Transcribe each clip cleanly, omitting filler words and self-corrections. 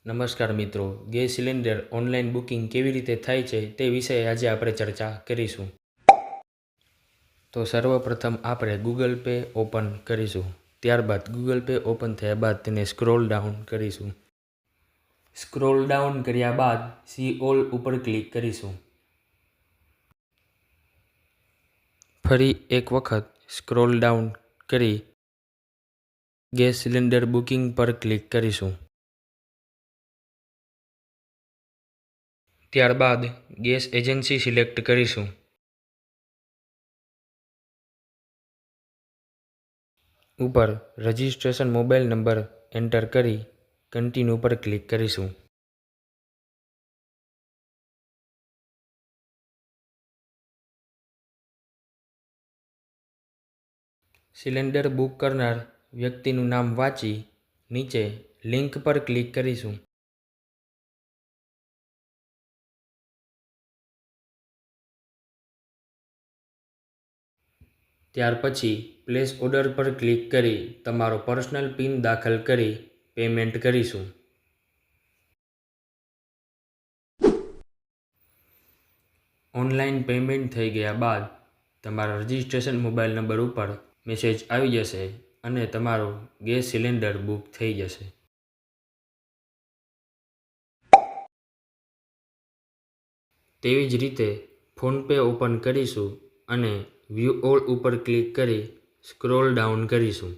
નમસ્કાર મિત્રો, gas cylinder online booking કેવી રીતે થાય છે તે વિશે આજે આપણે ચર્ચા કરીશું. તો સર્વપ્રથમ આપણે ગૂગલ પે ઓપન કરીશું. ત્યારબાદ ગૂગલ પે ઓપન થયા બાદ તેને સ્ક્રોલ ડાઉન કરીશું. સ્ક્રોલ ડાઉન કર્યા બાદ સી ઓલ ઉપર ક્લિક કરીશું. ફરી એક વખત સ્ક્રોલ ડાઉન કરી ગેસ સિલિન્ડર બુકિંગ પર ક્લિક કરીશું. ત્યારબાદ ગેસ એજન્સી સિલેક્ટ કરીશું. ઉપર રજિસ્ટ્રેશન મોબાઈલ નંબર એન્ટર કરી કન્ટિન્યુ પર ક્લિક કરીશું. સિલિન્ડર બુક કરનાર વ્યક્તિનું નામ વાંચી નીચે લિંક પર ક્લિક કરીશું. ત્યાર પછી પ્લેસ ઓર્ડર પર ક્લિક કરી તમારો પર્સનલ પિન દાખલ કરી પેમેન્ટ કરીશું. ઓનલાઈન પેમેન્ટ થઈ ગયા બાદ તમારા રજિસ્ટ્રેશન મોબાઈલ નંબર ઉપર મેસેજ આવી જશે અને તમારો ગેસ સિલિન્ડર બુક થઈ જશે. તેવી જ રીતે ફોનપે ઓપન કરીશું અને વ્યૂ ઓલ ઉપર ક્લિક કરી સ્ક્રોલ ડાઉન કરીશું.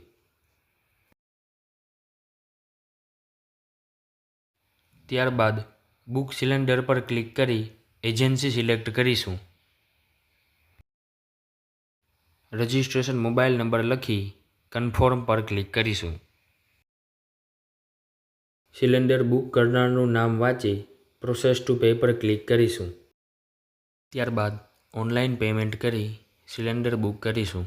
ત્યારબાદ બુક સિલિન્ડર પર ક્લિક કરી એજન્સી સિલેક્ટ કરીશું. રજિસ્ટ્રેશન મોબાઈલ નંબર લખી કન્ફર્મ પર ક્લિક કરીશું. સિલિન્ડર બુક કરનારનું નામ વાંચી પ્રોસેસ ટુ પે પર ક્લિક કરીશું. ત્યારબાદ ઓનલાઈન પેમેન્ટ કરી સિલિન્ડર બુક કરીશું.